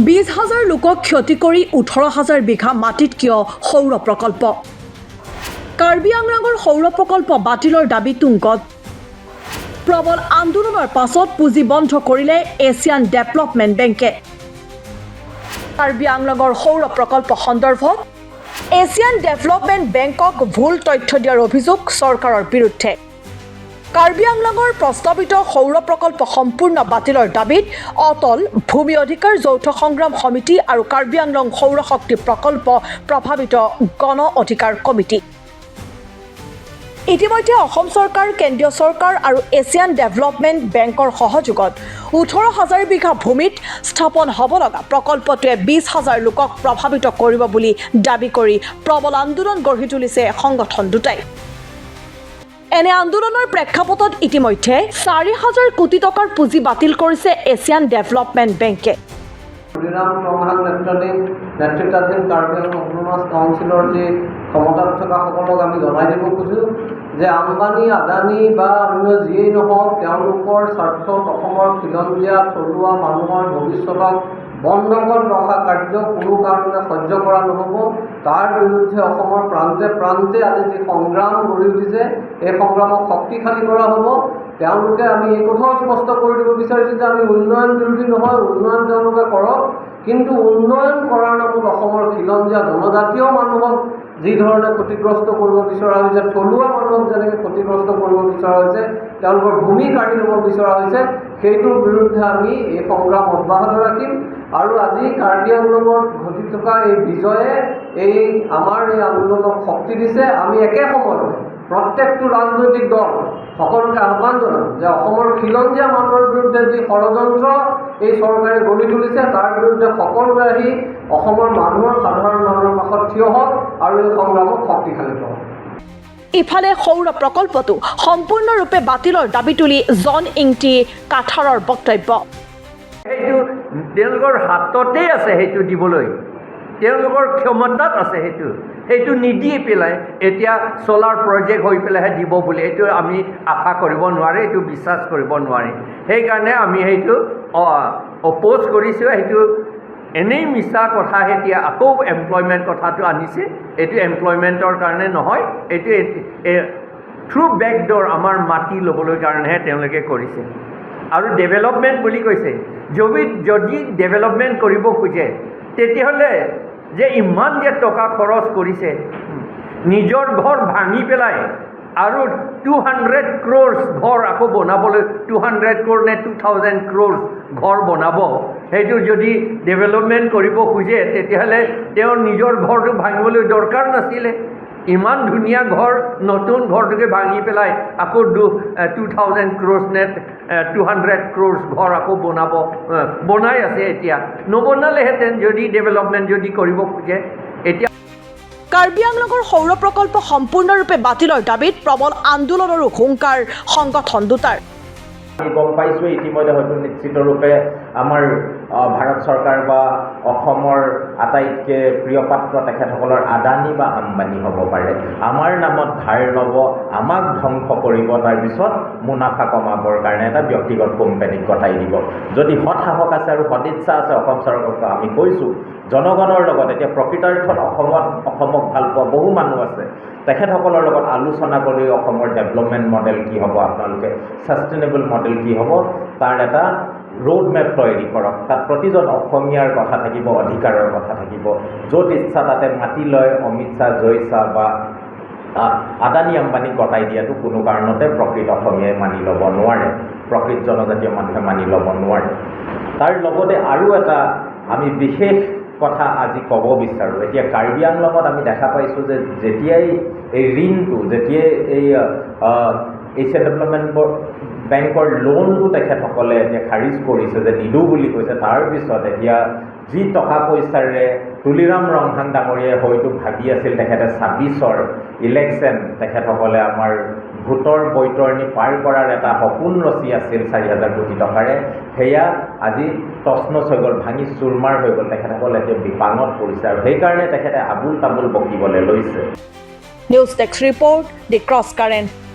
20,000 লোকক ক্ষতি কৰি 18,000 বিঘা মাটিত কিয় সৌৰ প্ৰকল্প কাৰ্বি আংলঙৰ সৌৰ প্ৰকল্প বাতিলৰ দাবী তুংগত প্ৰবল আন্দোলনৰ পাছত পুঁজি বন্ধ কৰিলে এছিয়ান ডেভেলপমেণ্ট বেংকে কাৰ্বি আংলঙৰ সৌৰ প্ৰকল্প সন্দৰ্ভত এছিয়ান ডেভেলপমেণ্ট বেংকক ভুল তথ্য দিয়াৰ অভিযোগ চৰকাৰৰ বিৰুদ্ধে কাৰ্বি আংলঙৰ প্ৰস্তাৱিত সৌৰ প্ৰকল্প সম্পূৰ্ণ বাতিলৰ দাবীত অটল ভূমি অধিকাৰ যৌথ সংগ্ৰাম সমিতি আৰু কাৰ্বি আংলং সৌৰ শক্তি প্ৰকল্প প্ৰভাৱিত গণ অধিকাৰ কমিটি ইতিমধ্যে অসম চৰকাৰ কেন্দ্ৰীয় চৰকাৰ আৰু এছিয়ান ডেভেলপমেণ্ট বেংকৰ সহযোগত 18,000 বিঘা ভূমিত স্থাপন হ'ব লগা প্ৰকল্পটোৱে 20,000 লোকক প্ৰভাৱিত কৰিব বুলি দাবী কৰি প্ৰবল আন্দোলন গঢ়ি তুলিছে সংগঠন দুটাই এনে আন্দোলনৰ প্ৰেক্ষাপটত ইতিমধ্যে 4,000 কোটি টকাৰ পুঁজি বাতিল কৰিছে এছিয়ান ডেভেলপমেণ্ট বেংকে তুলিৰাম ৰংহাং নেতৃত্বাধীন কাৰ্বি আংলং অটোনমাছ কাউন্সিলৰ যি ক্ষমতাত থকা সকলক আমি জনাই দিব খোজোঁ যে আম্বানী আদানী বা অন্য যিয়েই নহওক তেওঁলোকৰ স্বাৰ্থত অসমৰ খিলঞ্জীয়া থলুৱা মানুহৰ ভৱিষ্যতক বন্ধকত ৰখা কাৰ্য কোনো কাৰণে সহ্য কৰা নহ'ব তাৰ বিৰুদ্ধে অসমৰ প্ৰান্তে প্ৰান্তে আজি যি সংগ্ৰাম গঢ়ি উঠিছে এই সংগ্ৰামক শক্তিশালী কৰা হ'ব তেওঁলোকে আমি এই কথাও স্পষ্ট কৰি দিব বিচাৰিছোঁ যে আমি উন্নয়ন বিৰোধী নহয় উন্নয়ন তেওঁলোকে কৰক কিন্তু উন্নয়ন কৰাৰ নামত অসমৰ খিলঞ্জীয়া জনজাতীয় মানুহক যি ধৰণে ক্ষতিগ্ৰস্ত কৰিব বিচৰা হৈছে থলুৱা মানুহক যেনেকৈ ক্ষতিগ্ৰস্ত কৰিব বিচৰা হৈছে তেওঁলোকৰ ভূমি কাঢ়ি ল'ব বিচৰা হৈছে সেইটোৰ বিৰুদ্ধে আমি এই সংগ্ৰাম অব্যাহত ৰাখিম আৰু আজি কাৰ্বি আংলঙত ঘটি থকা এই বিজয়ে এই আমাৰ এই আন্দোলনক শক্তি দিছে আমি একে সময়তে প্ৰত্যেকটো ৰাজনৈতিক দল সকলোকে আহ্বান জনাম যে অসমৰ খিলঞ্জীয়া মানুহৰ বিৰুদ্ধে যি ষড়যন্ত্ৰ এই চৰকাৰে গঢ়ি তুলিছে তাৰ বিৰুদ্ধে সকলোৱে আহি অসমৰ মানুহৰ সাধাৰণ মানুহৰ কাষত থিয় হওক আৰু এই সংগ্ৰামক শক্তিশালী কৰক ইফালে সৌৰ প্ৰকল্পটো সম্পূৰ্ণৰূপে বাতিলৰ দাবী তুলি জন ইংটি কাঠাৰৰ বক্তব্য সেইটো তেওঁলোকৰ হাততেই আছে সেইটো দিবলৈ তেওঁলোকৰ ক্ষমতাত আছে সেইটো নিদি পেলাই এতিয়া সোলাৰ প্ৰজেক্ট হৈ পেলাইহে দিব বুলি এইটো আমি আশা কৰিব নোৱাৰে এইটো বিশ্বাস কৰিব নোৱাৰি সেইকাৰণে আমি সেইটো অপ'জ কৰিছোঁ সেইটো এনেই মিছা কথা এতিয়া আকৌ এমপ্লয়মেণ্ট কথাটো আনিছে এইটো এমপ্লয়মেণ্টৰ কাৰণে নহয় এইটো থ্ৰু বেকডৰ আমাৰ মাটি ল'বলৈ কাৰণেহে তেওঁলোকে কৰিছে আৰু ডেভেলপমেণ্ট বুলি কৈছে যদি ডেভেলপমেণ্ট কৰিব খোজে তেতিয়াহ'লে যে ইমান যে টকা খৰচ কৰিছে নিজৰ ঘৰ ভাঙি পেলাই আৰু 200 crores ঘৰ আকৌ বনাবলৈ 200 crore নে 2,000 crores ঘৰ বনাব সেইটো যদি ডেভেলপমেণ্ট কৰিব খোজে তেতিয়াহ'লে তেওঁৰ নিজৰ ঘৰটো ভাঙিবলৈ দৰকাৰ নাছিলে ইমান ধুনীয়া ঘৰ নতুন ঘৰটোকে ভাঙি পেলাই আকৌ 2,000 crores নে 200 crores ঘৰ আকৌ বনাই আছে এতিয়া নবনালেহেঁতেন যদি ডেভেলপমেণ্ট যদি কৰিব খোজে এতিয়া কাৰ্বি আংলঙৰ সৌৰ প্ৰকল্প সম্পূৰ্ণৰূপে বাতিলৰ দাবীত প্ৰবল আন্দোলনৰো হুংকাৰ সংগঠন দুটাৰ আমি গম পাইছোঁ ইতিমধ্যে হয়তো নিশ্চিতৰূপে আমাৰ ভাৰত চৰকাৰ বা অসমৰ আটাইতকৈ প্ৰিয় পাত্ৰ তেখেতসকলৰ আদানী বা আম্বানী হ'ব পাৰে আমাৰ নামত ধাৰ ল'ব আমাক ধ্বংস কৰিব তাৰপিছত মুনাফা কমাবৰ কাৰণে এটা ব্যক্তিগত কোম্পানীক গতাই দিব যদি সৎসাহস আছে আৰু সদিচ্ছা আছে অসম চৰকাৰক আমি কৈছোঁ জনগণৰ লগত এতিয়া প্ৰকৃতাৰ্থত অসমক ভাল পোৱা বহু মানুহ আছে তেখেতসকলৰ লগত আলোচনা কৰি অসমৰ ডেভেলপমেণ্ট মডেল কি হ'ব আপোনালোকে ছাষ্টেইনেবল মডেল কি হ'ব তাৰ এটা ৰোড মেপ তৈয়াৰী কৰক তাত প্ৰতিজন অসমীয়াৰ কথা থাকিব অধিকাৰৰ কথা থাকিব য'ত ইচ্ছা তাতে মাটি লয় অমিত শ্বাহ জয় শ্বাহ বা আদানী আম্বানীক গতাই দিয়াটো কোনো কাৰণতে প্ৰকৃত অসমীয়াই মানি ল'ব নোৱাৰে প্ৰকৃত জনজাতীয় মানুহে মানি ল'ব নোৱাৰে তাৰ লগতে আৰু এটা আমি বিশেষ কথা আজি ক'ব বিচাৰোঁ এতিয়া কাৰ্বি আংলঙত আমি দেখা পাইছোঁ যে যেতিয়াই এই ঋণটো যেতিয়াই এই এছিয়ান ডেভেলপমেণ্ট বেংকৰ লোনটো তেখেতসকলে এতিয়া খাৰিজ কৰিছে যে নিদো বুলি কৈছে তাৰপিছত এতিয়া যি টকা পইচাৰে তুলিৰাম ৰংহাং ডাঙৰীয়াই হয়তো ভাবি আছিল তেখেতে 26ৰ ইলেকশ্যন তেখেতসকলে আমাৰ ভোটৰ বৈতৰণি পাৰ কৰাৰ এটা সপোন ৰচি আছিল 4,000 কোটি টকাৰে সেয়া আজি তছনছ হৈ গ'ল ভাঙি চুৰমাৰ হৈ গ'ল তেখেতসকলে এতিয়া বিপাঙত পৰিছে আৰু সেইকাৰণে তেখেতে আবুল তাবুল বকিবলৈ লৈছে নিউজ ডেস্ক ৰিপৰ্ট দি ক্ৰছ কাৰেণ্ট